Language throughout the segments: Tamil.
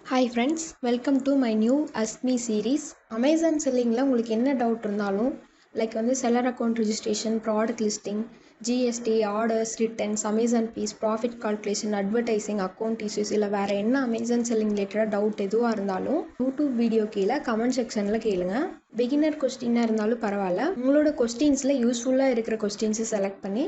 Hi friends, welcome to my new Ask Me series. Amazon selling உங்களுக்கு என்ன டவுட் இருந்தாலும் like seller account registration, product listing, GST, orders, returns, Amazon fees, profit calculation, advertising, account issues இல்லை வேறு என்ன அமேசான் செல்லிங் ரிலேட்டடாக டவுட் எதுவாக இருந்தாலும் யூடியூப் வீடியோ கீழே கமெண்ட் செக்ஷனில் கேளுங்க. பிகினர் கொஸ்டினாக இருந்தாலும் பரவாயில்ல, உங்களோட கொஸ்டின்ஸில் யூஸ்ஃபுல்லாக இருக்கிற கொஸ்டின்ஸை செலக்ட் பண்ணி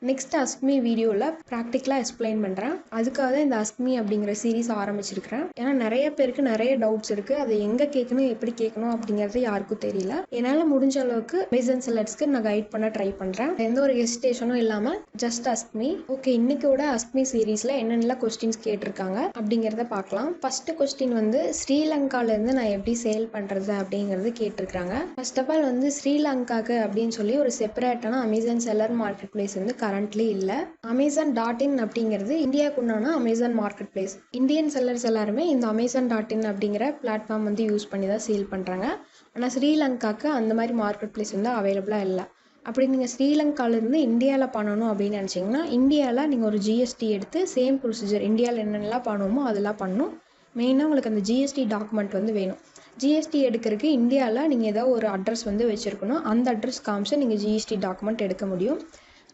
நெக்ஸ்ட் அஸ்க்மி வீடியோவில் ப்ராக்டிக்கலாக எக்ஸ்பிளைன் பண்ணுறேன். அதுக்காக தான் இந்த அஸ்க்மி அப்படிங்கிற சீரீஸ் ஆரம்பிச்சிருக்கிறேன். ஏன்னா நிறைய பேருக்கு நிறைய டவுட்ஸ் இருக்குது. அதை எங்கே கேட்கணும், எப்படி கேட்கணும் அப்படிங்கிறது யாருக்கும் தெரியல. என்னால் முடிஞ்ச அளவுக்கு அமேசான் செல்லர்ஸ்க்கு நான் கைட் பண்ண ட்ரை பண்ணுறேன். எந்த ஒரு ஹெசிடேஷனும் இல்லாமல் ஜஸ்ட் அஸ்க்மி. ஓகே, இன்னைக்கோட அஸ்க்மி சீரீஸில் என்னென்ன கொஸ்டின்ஸ் கேட்டிருக்காங்க அப்படிங்கிறத பார்க்கலாம். ஃபஸ்ட்டு கொஸ்டின் ஸ்ரீலங்காலேருந்து நான் எப்படி சேல் பண்ணுறது அப்படிங்கிறது கேட்டிருக்காங்க. ஃபர்ஸ்ட் ஆஃப் ஆல் ஸ்ரீலங்காக்கு அப்படின்னு சொல்லி ஒரு செப்பரேட்டான Amazon seller marketplace currently இல்லை. Amazon.in அப்படிங்கிறது இந்தியாவுக்கு உண்டான Amazon marketplace. Indian sellers எல்லாருமே இந்த Amazon.in அப்படிங்கிற பிளாட்ஃபார்ம் யூஸ் பண்ணி தான் சேல் பண்ணுறாங்க. ஆனால் ஸ்ரீலங்காவுக்கு அந்த மாதிரி மார்க்கெட் பிளேஸ் அவைலபிளாக இல்லை. அப்படி நீங்கள் ஸ்ரீலங்காவிலேருந்து இந்தியாவில் பண்ணணும் அப்படின்னு நினச்சிங்கன்னா இந்தியாவில் நீங்கள் ஒரு ஜிஎஸ்டி எடுத்து சேம் ப்ரொசீஜர் இந்தியாவில் என்னென்னலாம் பண்ணுவோமோ அதெல்லாம் பண்ணணும். மெயினாக உங்களுக்கு அந்த ஜிஎஸ்டி டாக்குமெண்ட் வேணும். ஜிஎஸ்டி எடுக்கிறதுக்கு இந்தியாவில் நீங்கள் ஏதோ ஒரு அட்ரஸ் வச்சுருக்கணும். அந்த அட்ரஸ் காமிச்சு நீங்கள் ஜிஎஸ்டி டாக்குமெண்ட் எடுக்க முடியும்.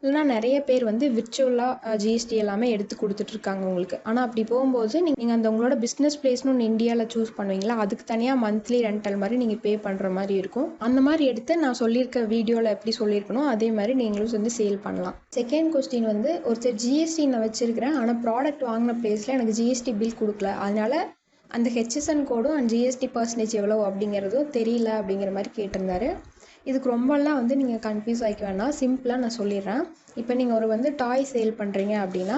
இல்லைனா நிறைய பேர் விர்ச்சுவலாக ஜிஎஸ்டி எல்லாமே எடுத்து கொடுத்துட்ருக்காங்க உங்களுக்கு. ஆனால் அப்படி போகும்போது நீங்கள் அந்த உங்களோட பிஸ்னஸ் பிளேஸ்னு ஒன்று இந்தியாவில் சூஸ் பண்ணுவீங்களா, அதுக்கு தனியாக மந்த்லி ரெண்டல் மாதிரி நீங்கள் பே பண்ணுற மாதிரி இருக்கும். அந்த மாதிரி எடுத்து நான் சொல்லியிருக்க வீடியோவில் எப்படி சொல்லியிருக்கணும் அதே மாதிரி நீங்களும் சேல் பண்ணலாம். செகண்ட் கொஸ்டின் ஒருத்தர் ஜிஎஸ்டி நான் வச்சுருக்கிறேன், ஆனால் ப்ராடக்ட் வாங்கின பிளேஸில் எனக்கு ஜிஎஸ்டி பில் கொடுக்கல, அதனால் அந்த ஹெச்எஸ்என் கோடும் அண்ட் ஜிஎஸ்டி பர்சன்டேஜ் எவ்வளோ அப்படிங்கிறதும் தெரியல அப்படிங்கிற மாதிரி கேட்டிருந்தாரு. இதுக்கு ரொம்பலாம் நீங்கள் கன்ஃபியூஸ் ஆகிக்க வேணாம். சிம்பிளாக நான் சொல்லிடுறேன். இப்போ நீங்கள் ஒரு டாய் சேல் பண்ணுறீங்க அப்படின்னா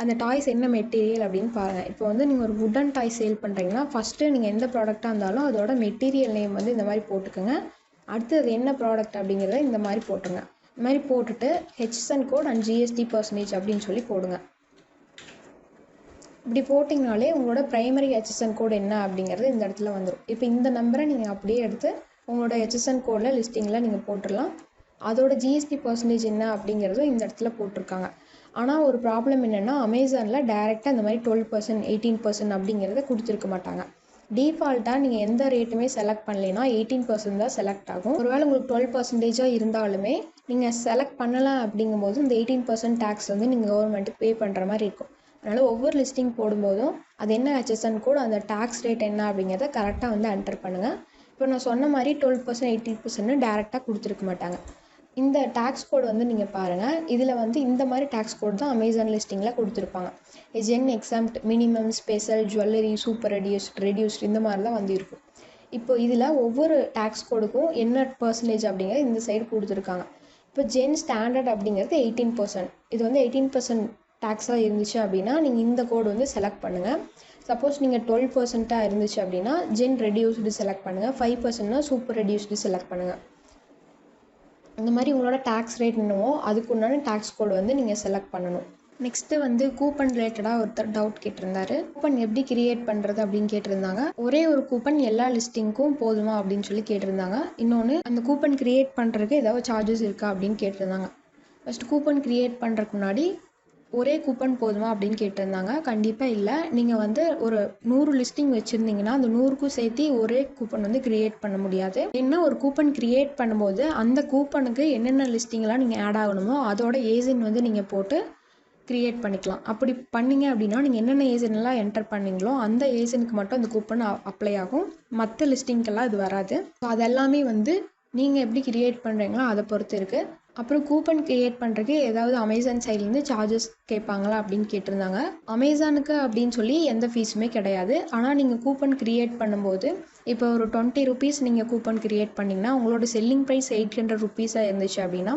அந்த டாய்ஸ் என்ன மெட்டீரியல் அப்படின்னு பாருங்கள். இப்போ நீங்கள் ஒரு வுடன் டாய் சேல் பண்ணுறீங்கன்னா ஃபஸ்ட்டு நீங்கள் எந்த ப்ராடக்டாக இருந்தாலும் அதோட மெட்டீரியல் நேம் இந்த மாதிரி போட்டுக்கோங்க. அடுத்து அது என்ன ப்ராடக்ட் அப்படிங்கிறத இந்த மாதிரி போட்டுருங்க. இந்த மாதிரி போட்டுட்டு HSN code and GST percentage அப்படின்னு சொல்லி போடுங்க. இப்படி போட்டிங்கனாலே உங்களோட ப்ரைமரி ஹெச்எஸ்என் கோட் என்ன அப்படிங்கிறது இந்த இடத்துல வந்துடும். இப்போ இந்த நம்பரை நீங்கள் அப்படியே எடுத்து உங்களோட ஹெச்எஸ்என் கோடில் லிஸ்டிங்கில் நீங்கள் போட்டுடலாம். அதோட ஜிஎஸ்டி பர்சன்டேஜ் என்ன அப்படிங்கிறதும் இந்த இடத்துல போட்டிருக்காங்க. ஆனால் ஒரு ப்ராப்ளம் என்னென்னா அமேசானில் டைரெக்டாக இந்த மாதிரி 12%, 18% அப்படிங்கிறத கொடுத்துருக்க மாட்டாங்க. டிஃபால்ட்டாக நீங்கள் எந்த ரேட்டுமே செலக்ட் பண்ணலைன்னா 18% தான் செலக்ட் ஆகும். ஒருவேளை உங்களுக்கு 12% இருந்தாலுமே நீங்கள் செலக்ட் பண்ணலாம் அப்படிங்கும்போது இந்த 18% டேக்ஸ் நீங்கள் கவர்மெண்ட்டுக்கு பே பண்ணுற மாதிரி இருக்கும். அதனால் ஒவ்வொரு லிஸ்டிங் போடும்போதும் அது என்ன ஹெச்எஸ்என் கோட், அந்த டேக்ஸ் ரேட் என்ன அப்படிங்கிறத கரெக்டாக என்டர் பண்ணுங்கள். இப்போ நான் சொன்ன மாதிரி 12%, 18% டேரெக்டாக கொடுத்துருக்க மாட்டாங்க. இந்த டேக்ஸ் கோடு நீங்கள் பாருங்கள். இதில் இந்த மாதிரி டேக்ஸ் கோட் தான் அமேசான் லிஸ்டிங்கில் கொடுத்துருப்பாங்க. Gen exempt, minimum, special, jewellery, super reduced இந்த மாதிரி தான் இருக்கும். இப்போ இதில் ஒவ்வொரு டேக்ஸ் கோடுக்கும் என்ன பர்சன்டேஜ் அப்படிங்கிறது இந்த சைடு கொடுத்துருக்காங்க. இப்போ ஜென் ஸ்டாண்டர்ட் அப்படிங்கிறது 18%. இது 18% டேக்ஸாக இருந்துச்சு அப்படின்னா நீங்கள் இந்த கோடு செலக்ட் பண்ணுங்கள். சப்போஸ் நீங்கள் 12%ஆக இருந்துச்சு அப்படின்னா ஜென் ரெடியூஸ்டு செலக்ட் பண்ணுங்கள். 5%னா சூப்பர் ரெடியூஸ்டு செலக்ட் பண்ணுங்கள். இந்த மாதிரி உங்களோட டேக்ஸ் ரேட் என்னவோ அதுக்கு உண்டான டேக்ஸ் கோடு நீங்கள் செலக்ட் பண்ணணும். நெக்ஸ்ட்டு கூப்பன் ரிலேட்டடாக ஒருத்தர் டவுட் கேட்டிருந்தாரு. கூப்பன் எப்படி கிரியேட் பண்ணுறது அப்படின்னு கேட்டிருந்தாங்க. ஒரே ஒரு கூப்பன் எல்லா லிஸ்டிங்க்கும் போதுமா அப்படின்னு சொல்லி கேட்டிருந்தாங்க. இன்னொன்று, அந்த கூப்பன் கிரியேட் பண்ணுறதுக்கு ஏதாவது சார்ஜஸ் இருக்கா அப்படின்னு கேட்டிருந்தாங்க. ஃபஸ்ட்டு கூப்பன் கிரியேட் பண்ணுறதுக்கு முன்னாடி ஒரே கூப்பன் போதுமா அப்படின்னு கேட்டிருந்தாங்க. கண்டிப்பாக இல்லை. நீங்கள் ஒரு 100 லிஸ்டிங் வச்சுருந்தீங்கன்னா அந்த 100க்கும் சேர்த்து ஒரே கூப்பன் கிரியேட் பண்ண முடியாது. ஏன்னா ஒரு கூப்பன் கிரியேட் பண்ணும்போது அந்த கூப்பனுக்கு என்னென்ன லிஸ்டிங்லாம் நீங்கள் ஆட் ஆகணுமோ அதோட ஏஜென்ட் நீங்கள் போட்டு கிரியேட் பண்ணிக்கலாம். அப்படி பண்ணிங்க அப்படின்னா நீங்கள் என்னென்ன ஏஜென்ட்லாம் என்டர் பண்ணீங்களோ அந்த ஏஜென்ட்க்கு மட்டும் அந்த கூப்பன் அப்ளை ஆகும். மற்ற லிஸ்டிங்க்கெல்லாம் இது வராது. ஸோ அதெல்லாமே நீங்கள் எப்படி கிரியேட் பண்ணுறீங்களோ அதை பொறுத்து இருக்குது. அப்புறம் கூப்பன் கிரியேட் பண்ணுறதுக்கு ஏதாவது அமேசான் சைட்லேருந்து சார்ஜஸ் கேட்பாங்களா அப்படின்னு கேட்டிருந்தாங்க. அமேசானுக்கு அப்படின்னு சொல்லி எந்த ஃபீஸுமே கிடையாது. ஆனால் நீங்கள் கூப்பன் கிரியேட் பண்ணும்போது இப்போ ஒரு 20 rupees நீங்கள் கூப்பன் கிரியேட் பண்ணிங்கன்னா உங்களோட செல்லிங் ப்ரைஸ் 800 rupees இருந்துச்சு அப்படின்னா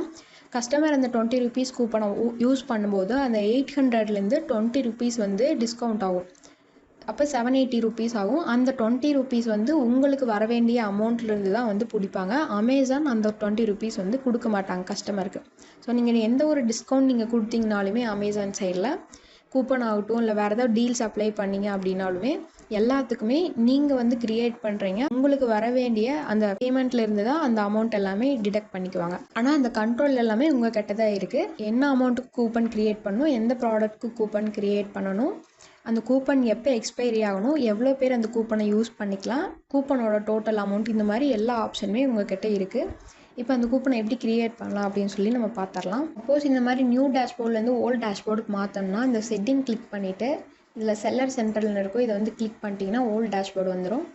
கஸ்டமர் அந்த 20 rupees கூப்பனை யூஸ் பண்ணும்போது அந்த 800லேருந்து 20 rupees டிஸ்கவுண்ட் ஆகும். அப்போ 780 rupees ஆகும். அந்த 20 rupees உங்களுக்கு வர வேண்டிய அமௌண்ட்லேருந்து தான் பிடிப்பாங்க. அமேசான் அந்த 20 rupees கொடுக்க மாட்டாங்க கஸ்டமருக்கு. ஸோ நீங்கள் எந்த ஒரு டிஸ்கவுண்ட் நீங்கள் கொடுத்தீங்கனாலுமே அமேசான் சைடில் கூப்பன் ஆகட்டும் இல்லை வேறு ஏதாவது டீல்ஸ் அப்ளை பண்ணிங்க அப்படின்னாலுமே எல்லாத்துக்குமே நீங்கள் கிரியேட் பண்ணுறீங்க. உங்களுக்கு வர வேண்டிய அந்த பேமெண்ட்லேருந்து தான் அந்த அமௌண்ட் எல்லாமே டிடெக்ட் பண்ணிக்குவாங்க. ஆனால் அந்த கண்ட்ரோல் எல்லாமே உங்கள் கிட்ட தான் இருக்குது. என்ன அமௌண்ட்டுக்கு கூப்பன் கிரியேட் பண்ணணும், எந்த ப்ராடக்ட்க்கு கூப்பன் கிரியேட் பண்ணணும், அந்த கூப்பன் எப்போ எக்ஸ்பைரி ஆகணும், எவ்வளோ பேர் அந்த கூப்பனை யூஸ் பண்ணிக்கலாம், கூப்பனோட டோட்டல் அமௌண்ட், இந்த மாதிரி எல்லா ஆப்ஷனுமே உங்கள்கிட்ட இருக்குது. இப்போ அந்த கூப்பனை எப்படி க்ரியேட் பண்ணலாம் அப்படின்னு சொல்லி நம்ம பார்த்துடலாம். சப்போஸ் இந்த மாதிரி நியூ டேஷ்போர்ட்லேருந்து ஓல்டு டேஷ்போர்டுக்கு மாற்றோம்னா இந்த செட்டிங் கிளிக் பண்ணிவிட்டு இதில் செல்லர் சென்டரில் இருக்கும், இதை வந்து கிளிக் பண்ணிட்டீங்கன்னா ஓல்டு டேஷ்போர்டு வந்துடும்.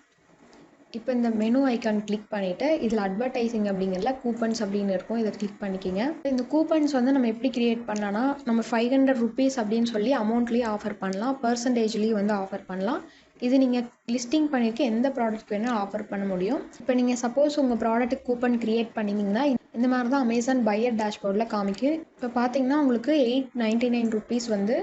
இப்போ இந்த மெனு ஐக்கான் கிளிக் பண்ணிவிட்டு இதில் அட்வர்டைசிங் அப்படிங்கிறதுல கூப்பன்ஸ் அப்படின்னு இருக்கும், இதை கிளிக் பண்ணிக்கிங்க. இந்த கூப்பன்ஸ் வந்து நம்ம எப்படி க்ரியேட் பண்ணலாம்னா, நம்ம 500 rupees அப்படின்னு சொல்லி அமௌண்ட்லேயே ஆஃபர் பண்ணலாம், பர்சன்டேஜ்லேயும் வந்து ஆஃபர் பண்ணலாம். இது நீங்கள் லிஸ்டிங் பண்ணியிருக்க எந்த ப்ராடக்ட் வேணால் ஆஃபர் பண்ண முடியும். இப்போ நீங்கள் சப்போஸ் உங்கள் ப்ராடக்ட்டுக்கு கூப்பன் க்ரியேட் பண்ணிங்கன்னா இந்த மாதிரி தான் அமேசான் பையர் டேஷ்போர்டில் காமிக்கும். இப்போ பார்த்தீங்கன்னா உங்களுக்கு 899 rupees வந்து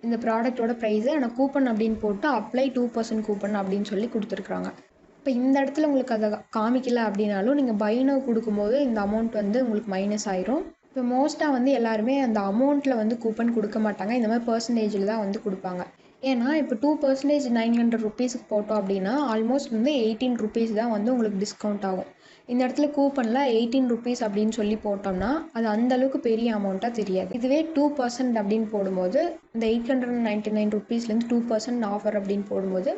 இந்த ப்ராடக்ட்டோட ப்ரைஸு. ஆனால் கூப்பன் அப்படின்னு போட்டு அப்ளை 2% கூப்பன் அப்படின்னு சொல்லி கொடுத்துருக்குறாங்க. இப்போ இந்த இடத்துல உங்களுக்கு அதை காமிக்கல அப்படின்னாலும் நீங்கள் பை நவ் கொடுக்கும்போது இந்த அமௌண்ட் வந்து உங்களுக்கு மைனஸ் ஆயிரும். இப்போ மோஸ்ட்டாக வந்து எல்லாருமே அந்த அமௌண்ட்டில் வந்து கூப்பன் கொடுக்க மாட்டாங்க, இந்த மாதிரி பர்சன்டேஜில் தான் வந்து கொடுப்பாங்க. ஏன்னா இப்போ 2% 900 rupeesக்கு போட்டோம் அப்படின்னா ஆல்மோஸ்ட் வந்து 18 rupees தான் வந்து உங்களுக்கு டிஸ்கவுண்ட் ஆகும். இந்த இடத்துல கூப்பனில் 18 rupees அப்படின்னு சொல்லி போட்டோம்னா அது அந்தளவுக்கு பெரிய அமௌண்ட்டாக தெரியாது. இதுவே 2% அப்படின்னு போடும்போது இந்த 899 rupeesலேருந்து 2% ஆஃபர் அப்படின்னு போடும்போது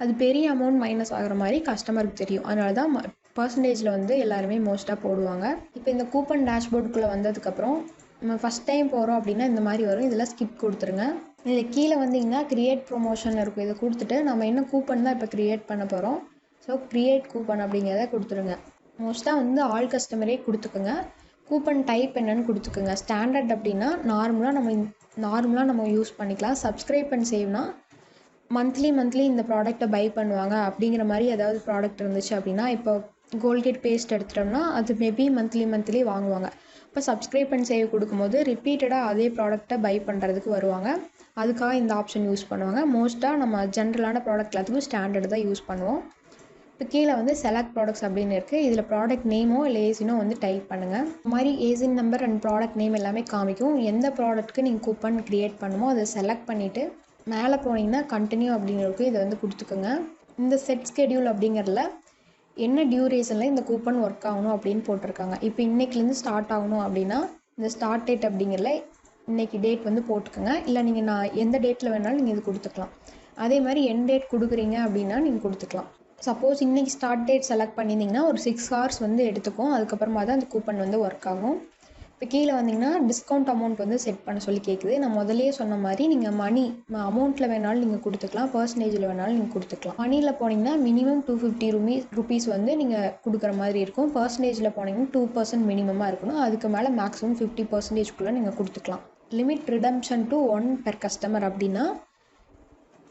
அது பெரிய அமௌண்ட் மைனஸ் ஆகிற மாதிரி கஸ்டமருக்கு தெரியும். அதனால தான் பர்சன்டேஜில் வந்து எல்லாருமே மோஸ்ட்டாக போடுவாங்க. இப்போ இந்த கூப்பன் டேஷ்போர்டுக்குள்ளே வந்ததுக்கப்புறம் நம்ம ஃபஸ்ட் டைம் போகிறோம் அப்படின்னா இந்த மாதிரி வரும், இதில் ஸ்கிப் கொடுத்துருங்க. இதில் கீழே வந்தீங்கன்னா க்ரியேட் ப்ரொமோஷன் இருக்கும், இதை கொடுத்துட்டு நம்ம என்ன கூப்பன் தான் இப்போ க்ரியேட் பண்ண போகிறோம், ஸோ க்ரியேட் கூப்பன் அப்படிங்கிறத கொடுத்துருங்க. மோஸ்ட்டாக வந்து ஆல் கஸ்டமரே கொடுத்துக்குங்க. கூப்பன் டைப் என்னன்னு கொடுத்துக்குங்க. ஸ்டாண்டர்ட் அப்படின்னா நார்மலாக நம்ம யூஸ் பண்ணிக்கலாம். சப்ஸ்கிரைப் அண்ட் சேவ்னா மந்த்லி இந்த ப்ராடக்ட்டை பை பண்ணுவாங்க அப்படிங்கிற மாதிரி ஏதாவது ப்ராடக்ட் இருந்துச்சு அப்படின்னா, இப்போ கோல்கேட் பேஸ்ட் எடுத்துட்டோம்னா அது மேபி மந்த்லி வாங்குவாங்க. இப்போ சப்ஸ்கிரைப் அண்ட் சேவ் கொடுக்கும்போது ரிப்பீட்டடாக அதே ப்ராடக்ட்டை பை பண்ணுறதுக்கு வருவாங்க, அதுக்காக இந்த ஆப்ஷன் யூஸ் பண்ணுவாங்க. மோஸ்ட்டாக நம்ம ஜென்ரலான ப்ராடக்ட் எல்லாத்துக்கும் ஸ்டாண்டர்டு தான் யூஸ் பண்ணுவோம். இப்போ கீழே வந்து செலக்ட் ப்ராடக்ட்ஸ் அப்படின்னு இருக்குது, இதில் ப்ராடக்ட் நேமோ இல்லை ஏசினோ வந்து டைப் பண்ணுங்கள். இந்த மாதிரி ஏசின் நம்பர் அண்ட் ப்ராடக்ட் நேம் எல்லாமே காமிக்கும். எந்த ப்ராடக்ட்டுக்கு நீங்கள் கூப்பன் க்ரியேட் பண்ணுமோ அதை செலக்ட் பண்ணிவிட்டு மேலே போனீங்கன்னா கண்டினியூ அப்படிங்கிறதுக்கு இதை வந்து கொடுத்துக்கோங்க. இந்த செட் ஸ்கெடியூல் அப்படிங்கிறதுல என்ன டியூரேஷனில் இந்த கூப்பன் ஒர்க் ஆகணும் அப்படின்னு போட்டிருக்காங்க. இப்போ இன்றைக்கிலேருந்து ஸ்டார்ட் ஆகணும் அப்படின்னா இந்த ஸ்டார்ட் டேட் அப்படிங்கிறதுல இன்றைக்கி டேட் வந்து போட்டுக்கோங்க, இல்லை நீங்கள் நான் எந்த டேட்டில் வேணாலும் நீங்கள் இது கொடுத்துக்கலாம். அதே மாதிரி என் டேட் கொடுக்குறீங்க அப்படின்னா நீங்கள் கொடுத்துக்கலாம். சப்போஸ் இன்றைக்கி ஸ்டார்ட் டேட் செலக்ட் பண்ணியிருந்தீங்கன்னா ஒரு 6 hours வந்து எடுத்துக்கும், அதுக்கப்புறமா தான் அந்த கூப்பன் வந்து ஒர்க் ஆகும். இப்போ கீழே வந்தீங்கன்னா டிஸ்கவுண்ட் அமௌண்ட் வந்து செட் பண்ண சொல்லி கேட்குது. நான் முதலே சொன்ன மாதிரி நீங்கள் அமௌண்ட்டில் வேணாலும் நீங்கள் கொடுத்துக்கலாம், பர்சன்டேஜில் வேணாலும் நீங்கள் கொடுத்துக்கலாம். மணியில் போனீங்கன்னா மினிமம் 250 rupees வந்து நீங்கள் கொடுக்குற மாதிரி இருக்கும். பர்சன்டேஜில் போனீங்கன்னா 2% மினிமமாக இருக்கணும், அதுக்கு மேலே மேக்ஸிமம் 50%குள்ளே நீங்கள் கொடுத்துக்கலாம். Limit redemption to 1 per customer அப்படின்னா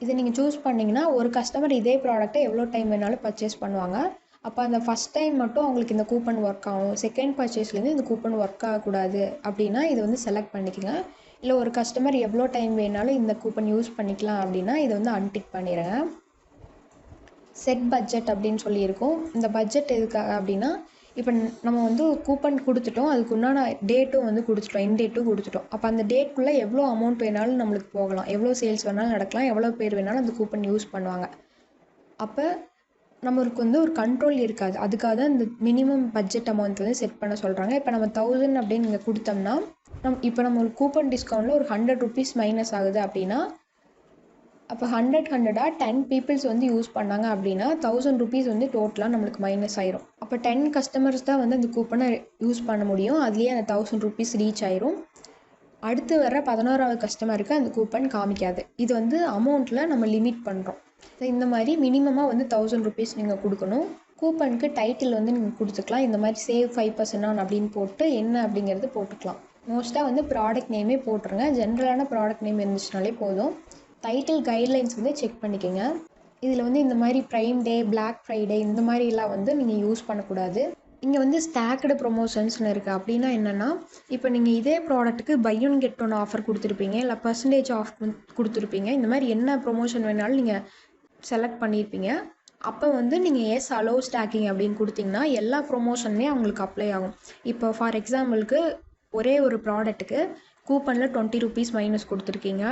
இதை நீங்கள் சூஸ் பண்ணிங்கன்னா ஒரு கஸ்டமர் இதே ப்ராடக்ட்டை எவ்வளோ டைம் வேணாலும் பர்ச்சேஸ் பண்ணுவாங்க. அப்போ அந்த ஃபஸ்ட் டைம் மட்டும் அவங்களுக்கு இந்த கூப்பன் ஒர்க் ஆகும், செகண்ட் பர்ச்சேஸ்லேருந்து இந்த கூப்பன் ஒர்க் ஆகக்கூடாது அப்படின்னா இதை வந்து செலக்ட் பண்ணிக்கோங்க. இல்லை ஒரு கஸ்டமர் எவ்வளோ டைம் வேணாலும் இந்த கூப்பன் யூஸ் பண்ணிக்கலாம் அப்படின்னா இதை வந்து அன்டிக் பண்ணிடுங்க. செட் பட்ஜெட் அப்படின்னு சொல்லியிருக்கோம். இந்த பட்ஜெட் எதுக்காக அப்படின்னா இப்போ நம்ம வந்து கூப்பன் கொடுத்துட்டோம், அதுக்கு உண்டான டேட்டும் வந்து கொடுத்துட்டோம், என் டேட்டும் கொடுத்துட்டோம். அப்போ அந்த டேட்குள்ளே எவ்வளோ அமௌண்ட் வேணாலும் நம்மளுக்கு போகலாம், எவ்வளோ சேல்ஸ் வேணாலும் நடக்கலாம், எவ்வளோ பேர் வேணாலும் அந்த கூப்பன் யூஸ் பண்ணுவாங்க. அப்போ நம்மளுக்கு வந்து ஒரு கண்ட்ரோல் இருக்காது. அதுக்காக தான் இந்த மினிமம் பட்ஜெட் அமௌண்ட் வந்து செட் பண்ண சொல்கிறாங்க. இப்போ நம்ம 1000 அப்படின்னு நீங்கள் கொடுத்தோம்னா இப்போ நம்ம ஒரு கூப்பன் டிஸ்கவுண்ட்டில் ஒரு 100 rupees மைனஸ் ஆகுது அப்படின்னா அப்போ 100 10 பீப்புள்ஸ் வந்து யூஸ் பண்ணாங்க அப்படின்னா 1000 rupees வந்து டோட்டலாக நம்மளுக்கு மைனஸ் ஆயிரும். அப்போ 10 customers தான் வந்து அந்த கூப்பனை யூஸ் பண்ண முடியும், அதுலேயே அந்த 1000 rupees ரீச் ஆயிரும். அடுத்து வர 11வது கஸ்டமருக்கு அந்த கூப்பன் காமிக்காது. இது வந்து அமௌண்ட்டில் நம்ம லிமிட் பண்ணுறோம். இந்த மாதிரி மினிமமாக வந்து 1000 rupees நீங்கள் கொடுக்கணும். கூப்பனுக்கு டைட்டில் வந்து நீங்கள் கொடுத்துக்கலாம். இந்த மாதிரி சேவ் 5% ஆன் அப்படின்னு போட்டு என்ன அப்படிங்கிறது போட்டுக்கலாம். மோஸ்ட்டாக வந்து ப்ராடக்ட் நேமே போட்டுருங்க, ஜென்ரலான ப்ராடக்ட் நேம் இருந்துச்சுனாலே போதும். டைட்டில் கைட்லைன்ஸ் வந்து செக் பண்ணிக்கோங்க. இதில் வந்து இந்த மாதிரி ப்ரைம் டே, பிளாக் ஃப்ரைடே இந்த மாதிரிலாம் வந்து நீங்கள் யூஸ் பண்ணக்கூடாது. இங்கே வந்து ஸ்டாக்டு ப்ரொமோஷன்ஸ்னு இருக்குது. அப்படின்னா என்னென்னா இப்போ நீங்கள் இதே ப்ராடக்ட்டுக்கு buy one get one offer கொடுத்துருப்பீங்க, இல்லை பர்சன்டேஜ் ஆஃப் கொடுத்துருப்பீங்க, இந்த மாதிரி என்ன ப்ரொமோஷன் வேணாலும் நீங்கள் செலக்ட் பண்ணியிருப்பீங்க. அப்போ வந்து நீங்கள் எஸ் அலோவ் ஸ்டாக்கிங் அப்படின்னு கொடுத்தீங்கன்னா எல்லா ப்ரொமோஷனுமே அவங்களுக்கு அப்ளை ஆகும். இப்போ ஃபார் எக்ஸாம்பிளுக்கு ஒரே ஒரு ப்ராடக்ட்டுக்கு கூப்பனில் 20 rupees மைனஸ் கொடுத்துருக்கீங்க,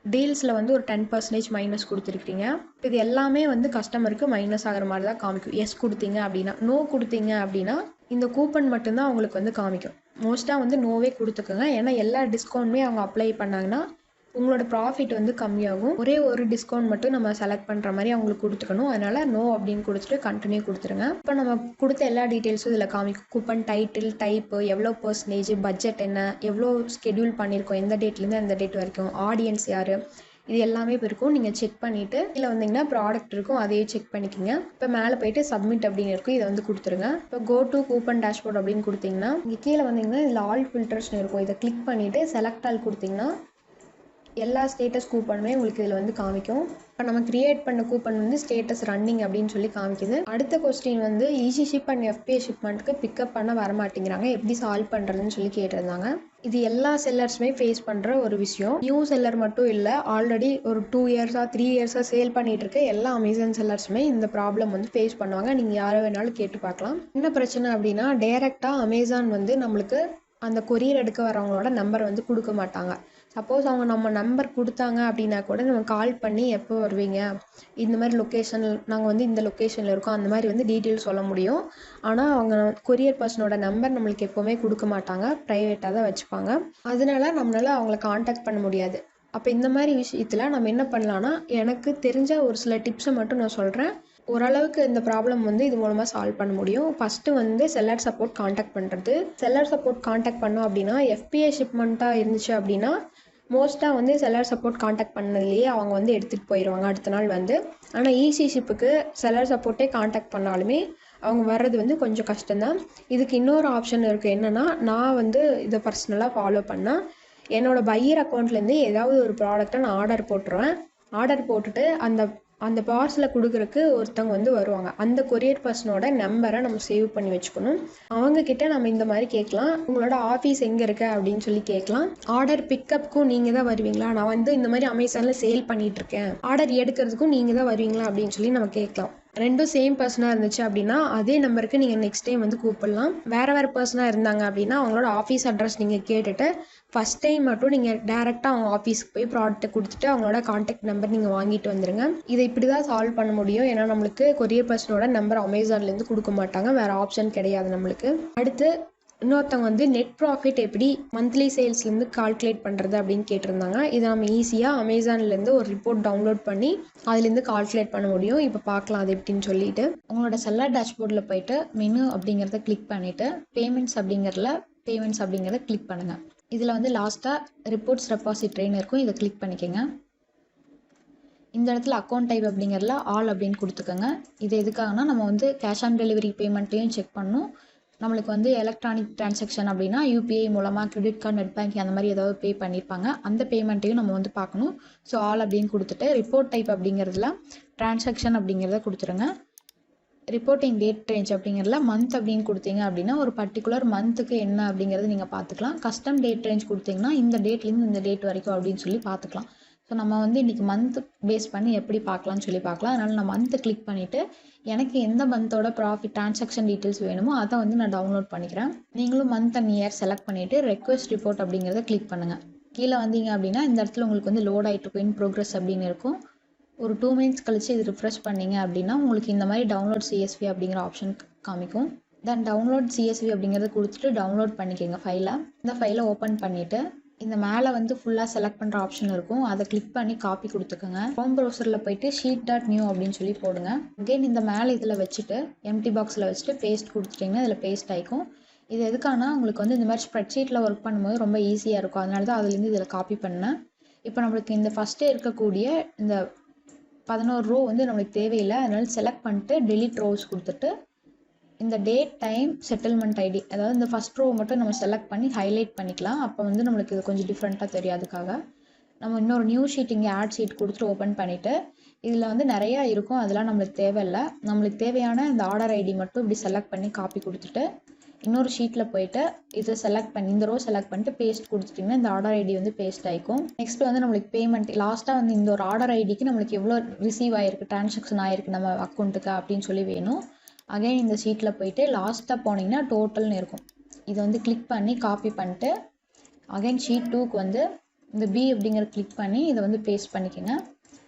டீல்ஸில் வந்து ஒரு 10% மைனஸ் கொடுத்துருக்கீங்க. இது எல்லாமே வந்து கஸ்டமருக்கு மைனஸ் ஆகிற மாதிரி தான் காமிக்கும். எஸ் கொடுத்தீங்க அப்படின்னா, நோ கொடுத்தீங்க அப்படின்னா இந்த கூப்பன் மட்டும்தான் அவங்களுக்கு வந்து காமிக்கும். மோஸ்ட்டாக வந்து நோவே கொடுத்துக்கோங்க, ஏன்னா எல்லா டிஸ்கவுண்ட்டுமே அவங்க அப்ளை பண்ணாங்கன்னா உங்களோட ப்ராஃபிட் வந்து கம்மியாகும். ஒரே ஒரு டிஸ்கவுண்ட் மட்டும் நம்ம செலக்ட் பண்ணுற மாதிரி அவங்களுக்கு கொடுத்துக்கணும். அதனால் நோ அப்படின்னு கொடுத்துட்டு கண்டினியூ கொடுத்துருங்க. இப்போ நம்ம கொடுத்த எல்லா டீட்டெயில்ஸும் இதில் காமிக்கும். கூப்பன் டைட்டில், டைப்பு, எவ்வளோ பர்சன்டேஜ், பட்ஜெட் என்ன, எவ்வளோ ஸ்கெடியூல் பண்ணியிருக்கோம், எந்த டேட்லேருந்து எந்த டேட் வரைக்கும், ஆடியன்ஸ் யார், இது எல்லாமே இப்போ இருக்கும். நீங்கள் செக் பண்ணிவிட்டு இதில் வந்தீங்கன்னா ப்ராடக்ட் இருக்கும், அதையே செக் பண்ணிக்கோங்க. இப்போ மேலே போய்ட்டு சப்மிட் அப்படின்னு இருக்கும், இதை வந்து கொடுத்துருங்க. இப்போ கோ டு கூப்பன் டேஷ்போர்ட் அப்படின்னு கொடுத்தீங்கன்னா இங்கே கீழே வந்தீங்கன்னா இதில் ஆல் ஃபில்டர்ஸ்னு இருக்கும். இதை கிளிக் பண்ணிவிட்டு செலக்ட் ஆல் கொடுத்தீங்கன்னா எல்லா ஸ்டேட்டஸ் கூப்பனுமே உங்களுக்கு இதில் வந்து காமிக்கும். இப்போ நம்ம கிரியேட் பண்ண கூப்பன் வந்து ஸ்டேட்டஸ் ரன்னிங் அப்படின்னு சொல்லி காமிக்குது. அடுத்த கொஸ்டின் வந்து ஈஸி ஷிப் அண்ட் FBA ஷிப்மெண்ட்டுக்கு பிக்கப் பண்ண வரமாட்டேங்கிறாங்க, எப்படி சால்வ் பண்ணுறதுன்னு சொல்லி கேட்டிருந்தாங்க. இது எல்லா செல்லர்ஸுமே ஃபேஸ் பண்ணுற ஒரு விஷயம். நியூ செல்லர் மட்டும் இல்லை, ஆல்ரெடி ஒரு 2 இயர்ஸாக 3 இயர்ஸாக சேல் பண்ணிகிட்டு இருக்க எல்லா அமேசான் செல்லர்ஸுமே இந்த ப்ராப்ளம் வந்து ஃபேஸ் பண்ணுவாங்க. நீங்கள் யாரை வேணாலும் கேட்டு பார்க்கலாம். என்ன பிரச்சனை அப்படின்னா டைரெக்டாக அமேசான் வந்து நம்மளுக்கு அந்த கொரியர் எடுக்க வரவங்களோட நம்பர் வந்து கொடுக்க மாட்டாங்க. சப்போஸ் அவங்க நம்ம நம்பர் கொடுத்தாங்க அப்படின்னா கூட நம்ம கால் பண்ணி எப்போ வருவீங்க, இந்த மாதிரி லொக்கேஷன், நாங்கள் வந்து இந்த லொக்கேஷனில் இருக்கோம், அந்த மாதிரி வந்து டீட்டெயில் சொல்ல முடியும். ஆனால் அவங்க கொரியர் பர்சனோட நம்பர் நம்மளுக்கு எப்போவுமே கொடுக்க மாட்டாங்க, ப்ரைவேட்டாக தான் வச்சுப்பாங்க. அதனால நம்மளால் அவங்கள காண்டாக்ட் பண்ண முடியாது. அப்போ இந்த மாதிரி விஷயத்தில் நம்ம என்ன பண்ணலான்னா, எனக்கு தெரிஞ்ச ஒரு சில டிப்ஸை மட்டும் நான் சொல்கிறேன். ஓரளவுக்கு இந்த ப்ராப்ளம் வந்து இது மூலமாக சால்வ் பண்ண முடியும். ஃபஸ்ட்டு வந்து செல்லர் சப்போர்ட் காண்டாக்ட் பண்ணுறது. செல்லர் சப்போர்ட் காண்டாக்ட் பண்ணோம் அப்படின்னா FBA ஷிப்மெண்ட்டாக இருந்துச்சு அப்படின்னா மோஸ்ட்டாக வந்து செல்லர் சப்போர்ட் காண்டாக்ட் பண்ணதுலேயே அவங்க வந்து எடுத்துகிட்டு போயிடுவாங்க அடுத்த நாள் வந்து. ஆனால் ஈஸி ஷிப்புக்கு செல்லர் சப்போர்ட்டே காண்டாக்ட் பண்ணாலுமே அவங்க வர்றது வந்து கொஞ்சம் கஷ்டம்தான். இதுக்கு இன்னொரு ஆப்ஷன் இருக்குது. என்னென்னா, நான் வந்து இதை பர்சனலாக ஃபாலோ பண்ணால் என்னோடய பையர் அக்கௌண்ட்லேருந்து ஏதாவது ஒரு ப்ராடக்டை நான் ஆர்டர் போட்டுருவேன். ஆர்டர் போட்டுட்டு அந்த பார்சலை கொடுக்குறக்கு ஒருத்தவங்க வந்து வருவாங்க. அந்த கொரியர் பர்சனோட நம்பரை நம்ம சேவ் பண்ணி வச்சுக்கணும். அவங்கக்கிட்ட நம்ம இந்த மாதிரி கேட்கலாம், உங்களோட ஆஃபீஸ் எங்கே இருக்குது அப்படின்னு சொல்லி கேட்கலாம். ஆர்டர் பிக்கப்புக்கும் நீங்கள் தான் வருவீங்களா, நான் வந்து இந்த மாதிரி அமேசானில் சேல் பண்ணிகிட்ருக்கேன், ஆர்டர் எடுக்கிறதுக்கும் நீங்கள் தான் வருவீங்களா அப்படின்னு சொல்லி நம்ம கேட்கலாம். ரெண்டும் சேம் பர்சனாக இருந்துச்சு அப்படின்னா அதே நம்பருக்கு நீங்கள் நெக்ஸ்ட் டைம் வந்து கூப்பிடலாம். வேறு பர்சனாக இருந்தாங்க அப்படின்னா அவங்களோட ஆஃபீஸ் அட்ரஸ் நீங்கள் கேட்டுட்டு ஃபஸ்ட் டைம் மட்டும் நீங்கள் டேரெக்டாக அவங்க ஆஃபீஸ்க்கு போய் ப்ராடக்ட்டை கொடுத்துட்டு அவங்களோட கான்டாக்ட் நம்பர் நீங்கள் வாங்கிட்டு வந்துடுங்க. இதை இப்படி தான் சால்வ் பண்ண முடியும். ஏன்னா நம்மளுக்கு கொரியர் பர்சனோட நம்பர் அமேசான்லேருந்து கொடுக்க மாட்டாங்க, வேறு ஆப்ஷன் கிடையாது நம்மளுக்கு. அடுத்து இன்னொருத்தவங்க வந்து நெட் ப்ராஃபிட் எப்படி மந்த்லி சேல்ஸ்லேருந்து கால்குலேட் பண்ணுறது அப்படின்னு கேட்டிருந்தாங்க. இதை நம்ம ஈஸியாக அமேசான்லேருந்து ஒரு ரிப்போர்ட் டவுன்லோட் பண்ணி அதுலேருந்து கால்குலேட் பண்ண முடியும். இப்போ பார்க்கலாம் அது எப்படின்னு சொல்லிட்டு. உங்களோட செல்லர் டேஷ்போர்டில் போய்ட்டு மெனு அப்படிங்கிறத கிளிக் பண்ணிவிட்டு பேமெண்ட்ஸ் அப்படிங்கிறத கிளிக் பண்ணுங்கள். இதில் வந்து லாஸ்ட்டாக ரிப்போர்ட்ஸ் ரெபாசிட்ரின்னு இருக்கும், இதை கிளிக் பண்ணிக்கோங்க. இந்த இடத்துல அக்கௌண்ட் டைப் அப்படிங்கிறதுல ஆல் அப்படின்னு கொடுத்துக்கோங்க. இது எதுக்காகனா நம்ம வந்து கேஷ் ஆன் டெலிவரி பேமெண்ட்டையும் செக் பண்ணணும். நம்மளுக்கு வந்து எலக்ட்ரானிக் ட்ரான்சாக்ஷன் அப்படின்னா UPI மூலமாக கிரெடிட் கார்டு, நெட் பேங்கிங் அந்த மாதிரி ஏதாவது பே பண்ணியிருப்பாங்க, அந்த பேமெண்ட்டையும் நம்ம வந்து பார்க்கணும். ஸோ ஆல் அப்படின்னு கொடுத்துட்டு ரிப்போர்ட் டைப் அப்படிங்கிறதுல ட்ரான்சாக்ஷன் அப்படிங்கிறத கொடுத்துருங்க. ரிப்போர்ட்டிங் டேட் ரேஞ்ச் அப்படிங்கிறதுல மந்த் அப்படின்னு கொடுத்தீங்க அப்படின்னா ஒரு பர்டிகுலர் மந்த்துக்கு என்ன அப்படிங்கிறது நீங்கள் பார்த்துக்கலாம். கஸ்டம் டேட் ரேஞ்ச் கொடுத்தீங்கன்னா இந்த டேட்லேருந்து இந்த டேட் வரைக்கும் அப்படின்னு சொல்லி பார்த்துக்கலாம். ஸோ நம்ம வந்து இன்றைக்கி மந்த் பேஸ் பண்ணி எப்படி பார்க்கலான்னு சொல்லி பார்க்கலாம். அதனால் நான் மந்த்து கிளிக் பண்ணிவிட்டு எனக்கு எந்த மந்தோட ப்ராஃபிட் ட்ரான்சாக்ஷன் டீட்டெயில்ஸ் வேணுமோ அதை வந்து நான் டவுன்லோட் பண்ணிக்கிறேன். நீங்களும் மந்த் அண்ட் இயர் செலக்ட் பண்ணிவிட்டு ரெக்வெஸ்ட் ரிப்போர்ட் அப்படிங்கிறத கிளிக் பண்ணுங்கள். கீழே வந்தீங்க அப்படின்னா இந்த இடத்துல உங்களுக்கு வந்து லோட் ஆகிட்டு இருக்கும், இன் ப்ரோக்ரஸ் அப்படின்னு இருக்கும். ஒரு 2 மினிட்ஸ் கழிச்சு இது ரிஃப்ரெஷ் பண்ணிங்க அப்படின்னா உங்களுக்கு இந்த மாதிரி டவுன்லோட் CSV அப்படிங்கிற ஆப்ஷன் காமிக்கும். தென் டவுன்லோட் CSV அப்படிங்கிறத கொடுத்துட்டு டவுன்லோட் பண்ணிக்கோங்க ஃபைலை. இந்த ஃபைலை ஓப்பன் பண்ணிவிட்டு இந்த மேலே வந்து ஃபுல்லாக செலக்ட் பண்ணுற ஆப்ஷன் இருக்கும், அதை கிளிக் பண்ணி காப்பி கொடுத்துக்கோங்க. ஹோம் ப்ரௌசரில் போய்ட்டு sheet.new அப்படின்னு சொல்லி போடுங்க. அகெயின் இந்த மேலே இதில் வச்சுட்டு எம்டி பாக்ஸில் வச்சுட்டு பேஸ்ட் கொடுத்துட்டிங்கன்னா இதில் பேஸ்ட் ஆகிக்கும். இது எதுக்கானா உங்களுக்கு வந்து இந்த மாதிரி ஸ்ப்ரெட்ஷீட்டில் ஒர்க் பண்ணும்போது ரொம்ப ஈஸியாக இருக்கும், அதனால தான் அதுலேருந்து இதில் காப்பி பண்ணேன். இப்போ நம்மளுக்கு இந்த ஃபஸ்ட்டே இருக்கக்கூடிய இந்த 11 ரோ வந்து நம்மளுக்கு தேவையில்லை, அதனால செலக்ட் பண்ணிட்டு டெலிட் ரோஸ் கொடுத்துட்டு இந்த டேட், டைம், செட்டில்மெண்ட் ஐடி, அதாவது இந்த ஃபஸ்ட் ரோ மட்டும் நம்ம செலக்ட் பண்ணி ஹைலைட் பண்ணிக்கலாம். அப்போ வந்து நம்மளுக்கு இது கொஞ்சம் டிஃப்ரெண்ட்டாக தெரியாதுக்காக நம்ம இன்னொரு நியூ ஷீட் இங்கே ஆட் ஷீட் கொடுத்துட்டு ஓப்பன் பண்ணிவிட்டு இதில் வந்து நிறையா இருக்கும், அதெல்லாம் நம்மளுக்கு தேவையில்லை. நம்மளுக்கு தேவையான இந்த ஆர்டர் ஐடி மட்டும் இப்படி செலக்ட் பண்ணி காப்பி கொடுத்துட்டு இன்னொரு ஷீட்டில் போய்ட்டு இதை செலக்ட் பண்ணி இந்த ரோ செலக்ட் பண்ணிட்டு பேஸ்ட் கொடுத்துட்டிங்கன்னா இந்த ஆர்டர் ஐடி வந்து பேஸ்ட் ஆகிக்கும். நெக்ஸ்ட் வந்து நம்மளுக்கு பேமெண்ட் லாஸ்ட்டாக வந்து இந்த ஒரு ஆர்டர் ஐடிக்கு நம்மளுக்கு எவ்வளோ ரிசீவ் ஆகிருக்கு, ட்ரான்சாக்ஷன் ஆகிருக்கு நம்ம அக்கௌண்ட்டுக்கு அப்படின்னு சொல்லி வேணும். அகைன் இந்த ஷீட்டில் போய்ட்டு லாஸ்ட்டாக போனீங்கன்னா டோட்டல்னு இருக்கும், இதை வந்து கிளிக் பண்ணி காப்பி பண்ணிட்டு அகைன் ஷீட் 2க்கு வந்து இந்த B அப்படிங்கிறத கிளிக் பண்ணி இதை வந்து பேஸ்ட் பண்ணிக்கோங்க.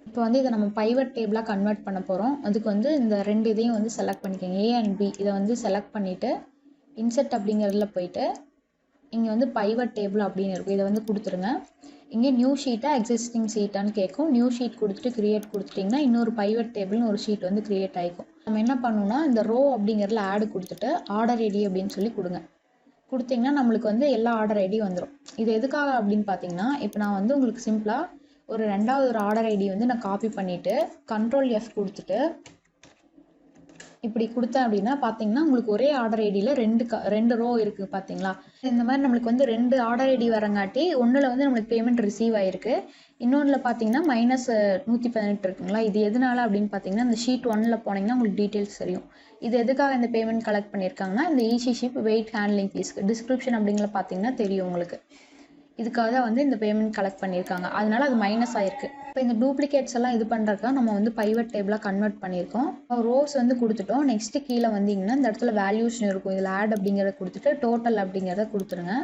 இப்போ வந்து இதை நம்ம பைவட் டேபிளாக கன்வெர்ட் பண்ண போகிறோம். அதுக்கு வந்து இந்த 2 இதையும் வந்து செலக்ட் பண்ணிக்கோங்க, A and B. இதை வந்து செலக்ட் பண்ணிவிட்டு இன்செர்ட் அப்படிங்கிறதுல போய்ட்டு இங்கே வந்து பைவட் டேபிள் அப்படின்னு இருக்கும், இதை வந்து கொடுத்துருங்க. இங்கே நியூ ஷீட்டா எக்ஸிஸ்டிங் ஷீட்டான்னு கேட்கும். நியூ ஷீட் கொடுத்துட்டு கிரியேட் கொடுத்துட்டிங்கன்னா இன்னொரு பைவட் டேபிள்னு ஒரு ஷீட் வந்து கிரியேட் ஆகிக்கும். நம்ம என்ன பண்ணணும்னா இந்த ரோ அப்படிங்கிறதுல ஆடு கொடுத்துட்டு ஆர்டர் ஐடி அப்படின்னு சொல்லி கொடுங்க. கொடுத்தீங்கன்னா நம்மளுக்கு வந்து எல்லா ஆர்டர் ஐடி வந்துடும். இது எதுக்காக அப்படின்னு பார்த்தீங்கன்னா, இப்போ நான் வந்து உங்களுக்கு சிம்பிளாக ஒரு ரெண்டாவது ஒரு ஆர்டர் ஐடி வந்து நான் காப்பி பண்ணிவிட்டு Ctrl F கொடுத்துட்டு இப்படி கொடுத்தேன் அப்படின்னா பார்த்தீங்கன்னா உங்களுக்கு ஒரே ஆர்டர் ஐடியில் ரெண்டு ரோ இருக்குது பார்த்தீங்களா. இந்த மாதிரி நம்மளுக்கு வந்து 2 ஆர்டர் ஐடி வரங்காட்டி ஒன்றில் வந்து நம்மளுக்கு பேமெண்ட் ரிசீவ் ஆகிருக்கு, இன்னொன்றில் பார்த்தீங்கன்னா -118 இருக்குங்களா. இது எதனால அப்படின்னு பார்த்தீங்கன்னா இந்த ஷீட் 1ல் போனீங்கன்னா உங்களுக்கு டீட்டெயில்ஸ் தெரியும். இது எதுக்காக இந்த பேமெண்ட் கலெக்ட் பண்ணியிருக்காங்கன்னா இந்த ஈஸி ஷிப் வெயிட் ஹேண்ட்லிங் ஃபீஸ்க்கு டிஸ்கிரிப்ஷன் அப்படிங்கிற பார்த்தீங்கன்னா தெரியும் உங்களுக்கு. இதுக்காக தான் வந்து இந்த பேமெண்ட் கலெக்ட் பண்ணியிருக்காங்க, அதனால அது மைனஸ் ஆயிருக்கு. இப்போ இந்த டூப்ளிகேட்ஸ் எல்லாம் இது பண்ணுறதுக்காக நம்ம வந்து பைவட் டேபிளாக கன்வெர்ட் பண்ணியிருக்கோம். ரோஸ் வந்து கொடுத்துட்டோம். நெக்ஸ்ட்டு கீழே வந்தீங்கன்னா இந்த இடத்துல வேல்யூஸ்னு இருக்கும், இதில் ஆட் அப்படிங்கிறத கொடுத்துட்டு டோட்டல் அப்படிங்கிறத கொடுத்துருங்க.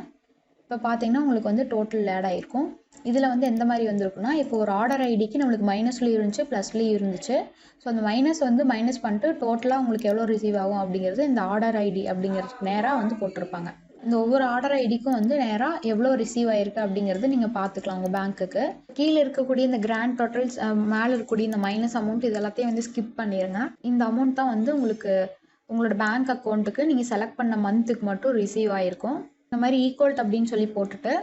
இப்போ பார்த்தீங்கன்னா உங்களுக்கு வந்து டோட்டல் ஆட் ஆகிருக்கும். இதில் வந்து எந்த மாதிரி வந்திருக்குன்னா, இப்போ ஒரு ஆர்டர் ஐடிக்கு நம்மளுக்கு மைனஸ்லேயும் இருந்துச்சு ப்ளஸ்லேயும் இருந்துச்சு. ஸோ அந்த மைனஸ் வந்து மைனஸ் பண்ணிட்டு டோட்டலாக உங்களுக்கு எவ்வளோ ரிசீவ் ஆகும் அப்படிங்கிறது இந்த ஆர்டர் ஐடி அப்படிங்கிறதுக்கு நேராக வந்து போட்டிருப்பாங்க. இந்த ஒவ்வொரு ஆர்டர் ஐடிக்கும் வந்து நேராக எவ்வளோ ரிசீவ் ஆகிருக்கு அப்படிங்கிறது நீங்கள் பார்த்துக்கலாம் உங்கள் பேங்க்குக்கு. கீழே இருக்கக்கூடிய இந்த கிராண்ட் டோட்டல்ஸ், மேலே இருக்கக்கூடிய இந்த மைனஸ் அமௌண்ட் இது எல்லாத்தையும் வந்து ஸ்கிப் பண்ணிடுங்க. இந்த அமௌண்ட் தான் வந்து உங்களுக்கு உங்களோட பேங்க் அக்கௌண்ட்டுக்கு நீங்கள் செலக்ட் பண்ண மந்த்துக்கு மட்டும் ரிசீவ் ஆகிருக்கும். இந்த மாதிரி ஈக்குவல்ட் அப்படின்னு சொல்லி போட்டுட்டு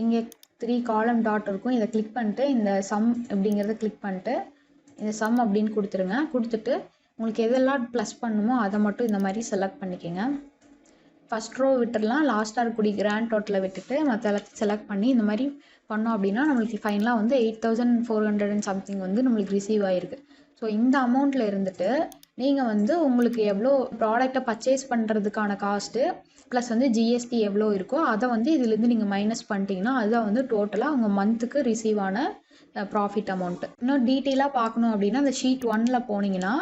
இங்கே 3 காலம் டாட் இருக்கும், இதை கிளிக் பண்ணிட்டு இந்த சம் அப்படிங்கிறத கிளிக் பண்ணிட்டு இந்த சம் அப்படின்னு கொடுத்துருங்க. கொடுத்துட்டு உங்களுக்கு எதெல்லாம் ப்ளஸ் பண்ணுமோ அதை மட்டும் இந்த மாதிரி செலக்ட் பண்ணிக்கோங்க. ஃபஸ்ட் ரோ விட்டுடலாம், லாஸ்ட்டாக இருக்கக்கூடிய கிராண்ட் டோட்டலை விட்டுட்டு மற்ற எல்லாத்தையும் செலக்ட் பண்ணி இந்த மாதிரி பண்ணோம் அப்படின்னா நம்மளுக்கு ஃபைனலாக வந்து 8400 and சம்திங் வந்து நம்மளுக்கு ரிசீவ் ஆகிருக்கு. ஸோ இந்த அமௌண்ட்டில் இருந்துட்டு நீங்கள் வந்து உங்களுக்கு எவ்வளோ ப்ராடக்டை பர்ச்சேஸ் பண்ணுறதுக்கான காஸ்ட்டு ப்ளஸ் வந்து ஜிஎஸ்டி எவ்வளோ இருக்கோ அதை வந்து இதுலேருந்து நீங்கள் மைனஸ் பண்ணிட்டீங்கன்னா அதுதான் வந்து டோட்டலாக உங்கள் மந்த்துக்கு ரிசீவ் ஆன ப்ராஃபிட் அமௌண்ட்டு. இன்னும் டீட்டெயிலாக பார்க்கணும் அப்படின்னா அந்த ஷீட் 1ல் போனீங்கன்னா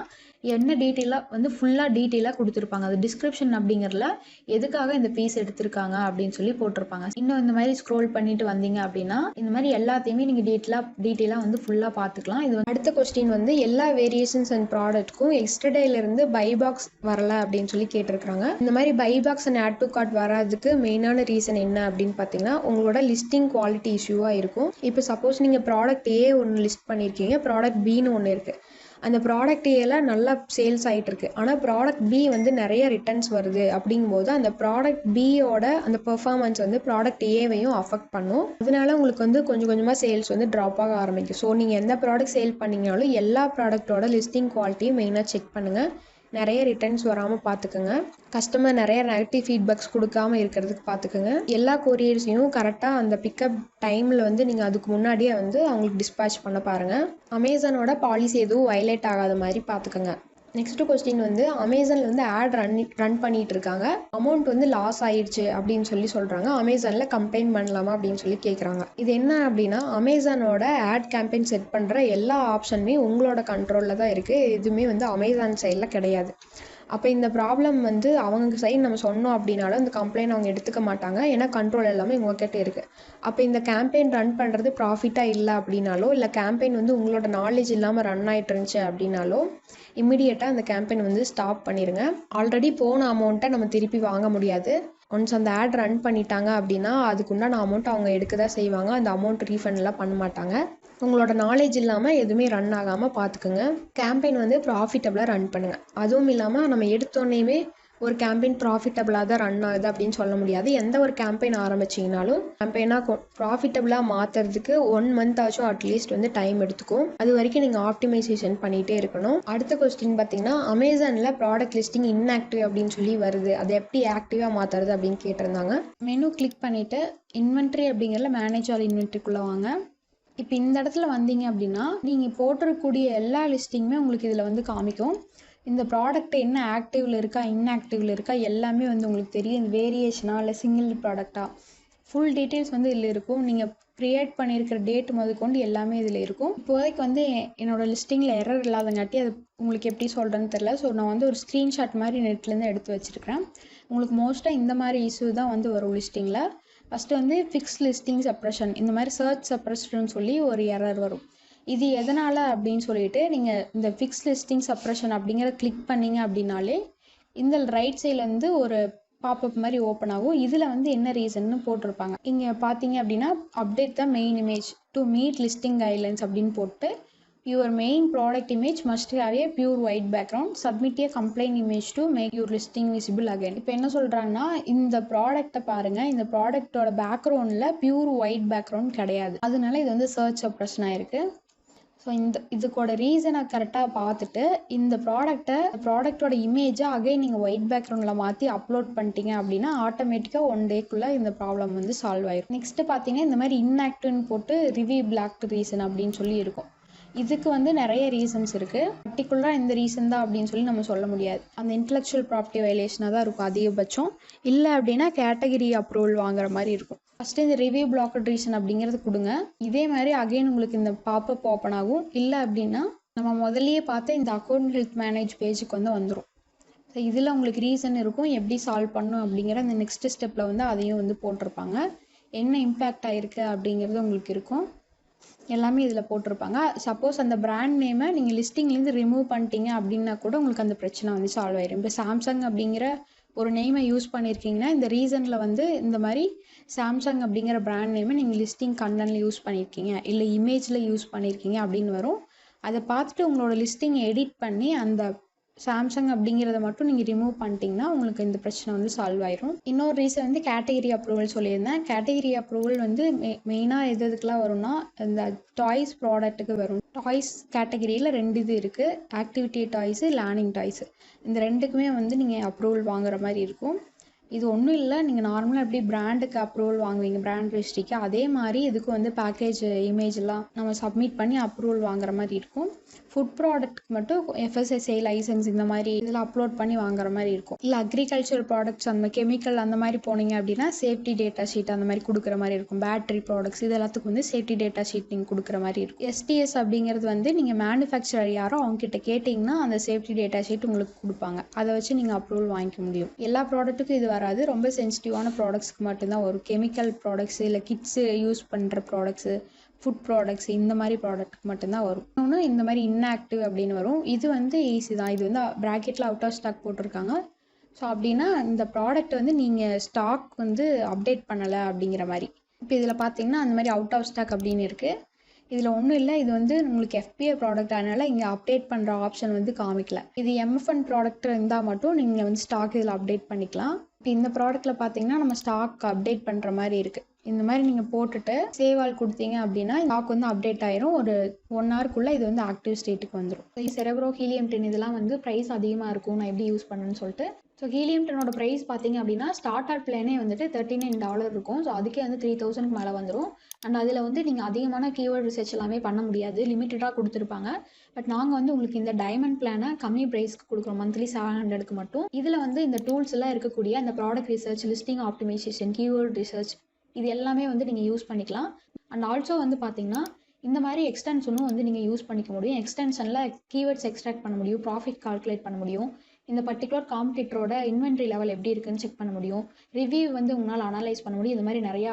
என்ன டீட்டெயிலாக வந்து ஃபுல்லாக டீட்டெயிலாக கொடுத்துருப்பாங்க. அது டிஸ்கிரிப்ஷன் அப்படிங்கிறதுல எதுக்காக இந்த பீஸ் எடுத்திருக்காங்க அப்படின்னு சொல்லி போட்டிருப்பாங்க. இன்னும் இந்த மாதிரி ஸ்க்ரோல் பண்ணிட்டு வந்தீங்க அப்படின்னா இந்த மாதிரி எல்லாத்தையுமே நீங்கள் டீட்டெயிலாக வந்து ஃபுல்லாக பார்த்துக்கலாம். இது அடுத்த கொஸ்டின் வந்து எல்லா வேரியேஷன்ஸ் அண்ட் ப்ராடக்ட்க்கும் எக்ஸ்டர்டேலேருந்து பை பாக்ஸ் வரல அப்படின்னு சொல்லி கேட்டிருக்காங்க. இந்த மாதிரி buy box and add to cart வராதுக்கு மெயினான ரீசன் என்ன அப்படின்னு பார்த்தீங்கன்னா உங்களோட லிஸ்டிங் குவாலிட்டி இஷ்யூவாக இருக்கும். இப்போ சப்போஸ் நீங்கள் ப்ராடக்ட் ஏ ஒன்று லிஸ்ட் பண்ணியிருக்கீங்க, ப்ராடக்ட் பின்னு ஒன்று இருக்குது. அந்த ப்ராடக்ட் ஏலாம் நல்லா சேல்ஸ் ஆகிட்டு இருக்கு, ஆனால் ப்ராடக்ட் பி வந்து நிறைய ரிட்டர்ன்ஸ் வருது அப்படிங்கும்போது அந்த ப்ராடக்ட் பியோட அந்த பெர்ஃபார்மன்ஸ் வந்து ப்ராடக்ட் ஏவையும் அஃபெக்ட் பண்ணும். அதனால உங்களுக்கு வந்து கொஞ்சம் கொஞ்சமாக சேல்ஸ் வந்து ட்ராப் ஆக ஆரம்பிக்கும். ஸோ நீங்கள் எந்த ப்ராடக்ட் சேல் பண்ணிங்கனாலும் எல்லா ப்ராடக்ட்டோட லிஸ்டிங் குவாலிட்டியும் மெயினாக செக் பண்ணுங்கள். நிறைய ரிட்டர்ன்ஸ் வராமல் பார்த்துக்கோங்க. கஸ்டமர் நிறைய நெகட்டிவ் ஃபீட்பேக்ஸ் கொடுக்காமல் இருக்கிறதுக்கு பார்த்துக்கோங்க. எல்லா கொரியர்ஸையும் கரெக்டாக அந்த பிக்கப் டைமில் வந்து நீங்கள் அதுக்கு முன்னாடியே வந்து அவங்களுக்கு டிஸ்பேச் பண்ண பாருங்கள். அமேசானோட பாலிசி எதுவும் வயலேட் ஆகாத மாதிரி பார்த்துக்கோங்க. நெக்ஸ்ட் கொஸ்டின் வந்து அமேசானில் வந்து ஆட் ரன் பண்ணிட்டு இருக்காங்க, அமௌண்ட் வந்து லாஸ் ஆயிடுச்சு அப்படின்னு சொல்லி சொல்கிறாங்க. அமேசானில் கம்ப்ளைண்ட் பண்ணலாமா அப்படின்னு சொல்லி கேட்குறாங்க. இது என்ன அப்படின்னா அமேசானோட ஆட் கேம்பெயின் செட் பண்ணுற எல்லா ஆப்ஷனுமே உங்களோட கண்ட்ரோலில் தான் இருக்குது, எதுவுமே வந்து அமேசான் சைடில் கிடையாது. அப்போ இந்த ப்ராப்ளம் வந்து அவங்க சைடு நம்ம சொன்னோம் அப்படின்னாலும் இந்த கம்ப்ளைண்ட் அவங்க எடுத்துக்க மாட்டாங்க, ஏன்னா கண்ட்ரோல் எல்லாமே உங்ககிட்ட இருக்குது. அப்போ இந்த கேம்பெயின் ரன் பண்ணுறது ப்ராஃபிட்டாக இல்லை அப்படின்னாலோ இல்லை கேம்பெயின் வந்து உங்களோட நாலேஜ் இல்லாமல் ரன் ஆகிட்டு இருந்துச்சு அப்படின்னாலோ இம்மிடியேட்டாக அந்த கேம்பெயின் வந்து ஸ்டாப் பண்ணிடுங்க. ஆல்ரெடி போன அமௌண்ட்டை நம்ம திருப்பி வாங்க முடியாது. ஒன்ஸ் அந்த ஆட் ரன் பண்ணிட்டாங்க அப்படின்னா அதுக்குண்டான அமௌண்ட் அவங்க எடுக்க தான் செய்வாங்க, அந்த அமௌண்ட் ரீஃபண்ட்லாம் பண்ண மாட்டாங்க. உங்களோட நாலேஜ் இல்லாமல் எதுவுமே ரன் ஆகாமல் பார்த்துக்குங்க. கேம்பெயின் வந்து ப்ராஃபிட்டபிளாக ரன் பண்ணுங்கள். அதுவும் இல்லாமல் நம்ம எடுத்தோன்னே ஒரு கேம்பெயின் ப்ராஃபிட்டபிளாக தான் ரன் ஆகுது அப்படின்னு சொல்ல முடியாது. எந்த ஒரு கேம்பெயின் ஆரம்பிச்சிங்கனாலும் கேம்பெயினாக ப்ராஃபிட்டபிளாக மாற்றுறதுக்கு 1 month ஆச்சும் அட்லீஸ்ட் வந்து டைம் எடுத்துக்கும். அது வரைக்கும் நீங்கள் ஆப்டிமைசேஷன் பண்ணிகிட்டே இருக்கணும். அடுத்த கொஸ்டின் பார்த்தீங்கன்னா அமேசானில் ப்ராடக்ட் லிஸ்டிங் இன்ஆக்டிவ் அப்படின்னு சொல்லி வருது, அதை எப்படி ஆக்டிவாக மாற்றுறது அப்படின்னு கேட்டிருந்தாங்க. மெனு கிளிக் பண்ணிவிட்டு இன்வென்ட்ரி அப்படிங்கிறதுல மேனேஜ் ஆல் இன்வென்ட்ரிக்குள்ளே வாங்க. இப்போ இந்த இடத்துல வந்தீங்க அப்படின்னா நீங்கள் போட்டிருக்கக்கூடிய எல்லா லிஸ்டிங்குமே உங்களுக்கு இதில் வந்து காமிக்கும். இந்த ப்ராடக்ட் என்ன ஆக்டிவில் இருக்கா இன்ஆக்டிவில் இருக்கா எல்லாமே வந்து உங்களுக்கு தெரியும். வேரியேஷனாக இல்லை சிங்கிள் ப்ராடக்டாக ஃபுல் டீட்டெயில்ஸ் வந்து இதில் இருக்கும். நீங்கள் க்ரியேட் பண்ணியிருக்கிற டேட் முதற்கொண்டு எல்லாமே இதில் இருக்கும். இப்போதைக்கு வந்து என்னோடய லிஸ்டிங்கில் எரர் இல்லாதங்காட்டி அது உங்களுக்கு எப்படி சொல்கிறேன்னு தெரில. ஸோ நான் வந்து ஒரு ஸ்க்ரீன்ஷாட் மாதிரி நெட்லேருந்து எடுத்து வச்சுருக்கிறேன். உங்களுக்கு மோஸ்ட்டாக இந்த மாதிரி இஷ்யூ தான் வந்து வரும் லிஸ்டிங்கில். ஃபஸ்ட்டு வந்து ஃபிக்ஸ் லிஸ்டிங் சப்ரஷன், இந்த மாதிரி சர்ச் சப்ரஷன் சொல்லி ஒரு எரர் வரும். இது எதனால் அப்படின்னு சொல்லிட்டு நீங்கள் இந்த ஃபிக்ஸ் லிஸ்டிங் சப்ரஷன் அப்படிங்கிற கிளிக் பண்ணிங்க அப்படின்னாலே இந்த ரைட் சைடில் வந்து ஒரு பாப்அப் மாதிரி ஓப்பன் ஆகும். இதில் வந்து என்ன ரீசன்னு போட்டிருப்பாங்க. இங்கே பார்த்தீங்க அப்படின்னா update the main image to meet listing guidelines அப்படின்னு போட்டு your main product image must have a pure white background, submit a compliant image to make your listing visible again. இப்போ என்ன சொல்கிறாங்கன்னா, இந்த ப்ராடக்ட்டை பாருங்கள், இந்த ப்ராடக்ட்டோட பேக்ரவுண்டில் பியூர் ஒயிட் பேக்ரவுண்ட் கிடையாது, அதனால இது வந்து சர்ச் சப்ரஷன் ஆயிருக்கு. ஸோ இதுக்கோட ரீசனை கரெக்டாக பார்த்துட்டு இந்த ப்ராடக்டோட இமேஜை அகைன் நீங்கள் ஒயிட் பேக்ரவுண்டில் மாற்றி அப்லோட் பண்ணிட்டீங்க அப்படின்னா ஆட்டோமேட்டிக்காக 1 டேக்குள்ளே இந்த ப்ராப்ளம் வந்து சால்வ் ஆயிடும். நெக்ஸ்ட்டு பார்த்தீங்கன்னா இந்த மாதிரி இன்ஆக்டிவ்னு போட்டு ரிவ்யூ பிளாக்ட் ரீசன் அப்படின்னு சொல்லி இருக்கும். இதுக்கு வந்து நிறைய ரீசன்ஸ் இருக்குது. பர்டிகுலராக இந்த ரீசன் தான் அப்படின்னு சொல்லி நம்ம சொல்ல முடியாது. அந்த இன்டெலெக்சுவல் ப்ராப்பர்ட்டி வயலேஷனாக தான் இருக்கும் அதிகபட்சம். இல்லை அப்படின்னா கேட்டகரி அப்ரூவல் வாங்குற மாதிரி இருக்கும். ஃபஸ்ட்டு இந்த ரிவ்யூ பிளாக்ட் ரீசன் அப்படிங்கிறது கொடுங்க. இதே மாதிரி அகைன் உங்களுக்கு இந்த பாப்அப் ஓப்பன் ஆகும். இல்லை அப்படின்னா நம்ம முதல்லயே பார்த்து இந்த அக்கௌண்ட் ஹெல்த் மேனேஜ் பேஜுக்கு வந்து வந்துடும். ஸோ இதில் உங்களுக்கு ரீசன் இருக்கும், எப்படி சால்வ் பண்ணும் அப்படிங்கிற அந்த நெக்ஸ்ட் ஸ்டெப்பில் வந்து அதையும் வந்து போட்டிருப்பாங்க. என்ன இம்பேக்ட் ஆகிருக்கு அப்படிங்கிறது உங்களுக்கு இருக்கும், எல்லாமே இதில் போட்டிருப்பாங்க. சப்போஸ் அந்த பிராண்ட் நேமை நீங்கள் லிஸ்டிங்லேருந்து ரிமூவ் பண்ணிட்டீங்க அப்படின்னா கூட உங்களுக்கு அந்த பிரச்சனை வந்து சால்வ் ஆயிடும். இப்போ சாம்சங் அப்படிங்கிற ஒரு நேமை யூஸ் பண்ணியிருக்கீங்கன்னா இந்த ரீசனில் வந்து இந்த மாதிரி சாம்சங் அப்படிங்கிற பிராண்ட் நேமை நீங்கள் லிஸ்டிங் கண்டென்ட்டில் யூஸ் பண்ணியிருக்கீங்க, இல்லை இமேஜில் யூஸ் பண்ணியிருக்கீங்க அப்படின்னு வரும். அதை பார்த்துட்டு உங்களோட லிஸ்டிங்கை எடிட் பண்ணி அந்த சாம்சங் அப்படிங்கிறத மட்டும் நீங்கள் ரிமூவ் பண்ணிட்டீங்கன்னா உங்களுக்கு இந்த பிரச்சனை வந்து சால்வ் ஆயிரும். இன்னொரு ரீசன் வந்து கேட்டகரி அப்ரூவல் சொல்லியிருந்தேன். கேட்டகரி அப்ரூவல் வந்து மெயினாக எதுக்கெலாம் வரும்னா இந்த டாய்ஸ் ப்ராடக்ட்டுக்கு வரும். டாய்ஸ் கேட்டகரியில் 2 இது இருக்குது, ஆக்டிவிட்டி டாய்ஸு, லேர்னிங் டாய்ஸு. இந்த 2க்குமே வந்து நீங்கள் அப்ரூவல் வாங்குற மாதிரி இருக்கும். இது ஒன்றும் இல்லை, நீங்கள் நார்மலாக எப்படி பிராண்டுக்கு அப்ரூவல் வாங்குவீங்க பிராண்ட் ரெஜிஸ்ட்ரிக்கு, அதே மாதிரி இதுக்கு வந்து பேக்கேஜ் இமேஜெல்லாம் நம்ம சப்மிட் பண்ணி அப்ரூவல் வாங்குற மாதிரி இருக்கும். ஃபுட் ப்ராடக்ட்க்கு மட்டும் FSSAI லைசன்ஸ் இந்த மாதிரி இதில் அப்லோட் பண்ணி வாங்குற மாதிரி இருக்கும். இல்லை அக்ரிகல்ச்சர் ப்ராடக்ட்ஸ் அந்த கெமிக்கல் அந்த மாதிரி போனீங்க அப்படின்னா சேஃப்டி டேட்டா ஷீட் அந்த மாதிரி கொடுக்குற மாதிரி இருக்கும். பேட்டரி ப்ராடக்ட்ஸ் இது எல்லாத்துக்கும் வந்து சேஃப்டி டேட்டா ஷீட் நீங்கள் கொடுக்குற மாதிரி இருக்கும். STS அப்படிங்கிறது வந்து நீங்கள் மேனுஃபேக்சரர் யாரோ அவங்ககிட்ட கேட்டிங்கன்னா அந்த சேஃப்டி டேட்டா ஷீட் உங்களுக்கு கொடுப்பாங்க, அதை வச்சு நீங்கள் அப்ரூவல் வாங்கிக்க முடியும். எல்லா ப்ராடக்ட்டுக்கும் இது வராது, ரொம்ப சென்சிட்டிவான ப்ராடக்ட்ஸ்க்கு மட்டும்தான் வரும். கெமிக்கல் ப்ராடக்ட்ஸு, இல்லை கிட்ஸு யூஸ் பண்ணுற ப்ராடக்ட்ஸு, ஃபுட் ப்ராடக்ட்ஸ் இந்த மாதிரி ப்ராடக்ட்டுக்கு மட்டும்தான் வரும். இன்னொன்று இந்த மாதிரி இன்ஆக்டிவ் அப்படின்னு வரும். இது வந்து ஈஸி தான், இது வந்து ப்ராக்கெட்டில் அவுட் ஆஃப் ஸ்டாக் போட்டிருக்காங்க. ஸோ அப்படின்னா இந்த ப்ராடக்ட் வந்து நீங்கள் ஸ்டாக் வந்து அப்டேட் பண்ணலை அப்படிங்கிற மாதிரி. இப்போ இதில் பார்த்தீங்கன்னா அந்த மாதிரி அவுட் ஆஃப் ஸ்டாக் அப்படின்னு இருக்குது. இதில் ஒன்றும் இல்லை, இது வந்து உங்களுக்கு FBA ப்ராடக்ட் அதனால் இங்கே அப்டேட் பண்ணுற ஆப்ஷன் வந்து காமிக்கல. இது MFN ப்ராடக்ட் இருந்தால் மட்டும் நீங்கள் வந்து ஸ்டாக் இதில் அப்டேட் பண்ணிக்கலாம். இப்போ இந்த ப்ராடக்ட்டில் பார்த்தீங்கன்னா நம்ம ஸ்டாக் அப்டேட் பண்ணுற மாதிரி இருக்குது. இந்த மாதிரி நீங்கள் போட்டுட்டு சேவ் ஆல் கொடுத்தீங்க அப்படின்னா ஸ்டாக் வந்து அப்டேட் ஆயிரும். ஒரு 1 ஹவருக்குள்ளே இது வந்து ஆக்டிவ் ஸ்டேட்டுக்கு வந்துடும். செரெப்ரோ, ஹீலியம் 10 இதெல்லாம் வந்து ப்ரைஸ் அதிகமாக இருக்கும், நான் எப்படி யூஸ் பண்ணணும்னு சொல்லிட்டு. ஸோ ஹீலியம் 10ஓட ப்ரைஸ் பார்த்தீங்க அப்படின்னா ஸ்டார்டர் பிளானே வந்துட்டு $39 இருக்கும். ஸோ அதுக்கே வந்து 3000க்கு மேலே வந்துடும். அண்ட் அதில் வந்து நீங்கள் அதிகமான கீவேர்ட் ரிசர்ச் எல்லாமே பண்ண முடியாது, லிமிட்டடாக கொடுத்துருப்பாங்க. பட் நாங்கள் வந்து உங்களுக்கு இந்த டைமண்ட் பிளானை கம்மி ப்ரைஸ்க்கு கொடுக்குறோம், மந்த்லி 700க்கு மட்டும். இதில் வந்து இந்த டூல்ஸ் எல்லாம் இருக்கக்கூடிய அந்த product research, listing optimisation, keyword research இது எல்லாமே வந்து நீங்கள் யூஸ் பண்ணிக்கலாம். அண்ட் ஆல்சோ வந்து பார்த்தீங்கன்னா இந்த மாதிரி எக்ஸ்டென்ஷனும் வந்து நீங்கள் யூஸ் பண்ணிக்க முடியும். எக்ஸ்டென்ஷனில் கீவேர்ட்ஸ் எக்ஸ்ட்ராக்ட் பண்ண முடியும், ப்ராஃபிட் கால்குலேட் பண்ண முடியும், இந்த பர்டிகுலர் காம்படிட்டரோட இன்வென்ட்ரி லெவல் எப்படி இருக்குன்னு செக் பண்ண முடியும், ரிவ்யூ வந்து உங்களால் அனலைஸ் பண்ண முடியும். இது மாதிரி நிறையா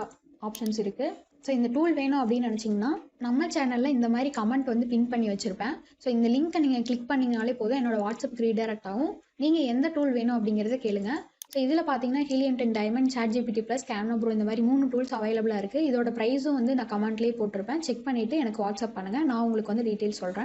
ஆப்ஷன்ஸ் இருக்குது. ஸோ இந்த டூல் வேணும் அப்படின்னு நினச்சிங்கன்னா நம்ம சேனலில் இந்த மாதிரி கமெண்ட் வந்து பின் பண்ணி வச்சுருப்பேன். ஸோ இந்த லிங்க்கை நீங்கள் கிளிக் பண்ணிங்கனாலே போதும், என்னோட வாட்ஸ்அப்புக்கு ரீடைரக்ட் ஆகும். நீங்கள் எந்த டூல் வேணும் அப்படிங்கிறத கேளுங்க. ஸோ இதில் பார்த்தீங்கன்னா helium 10 diamond, ChatGPT + Camera Pro இந்த மாதிரி 3 டூல்ஸ் அவைலபிளாக இருக்குது. இதோட ப்ரைஸும் வந்து நான் கமெண்ட்லேயே போட்டிருப்பேன், செக் பண்ணிவிட்டு எனக்கு வாட்ஸ்அப் பண்ணுங்கள், நான் உங்களுக்கு வந்து டீட்டெயில்ஸ் சொல்கிறேன்.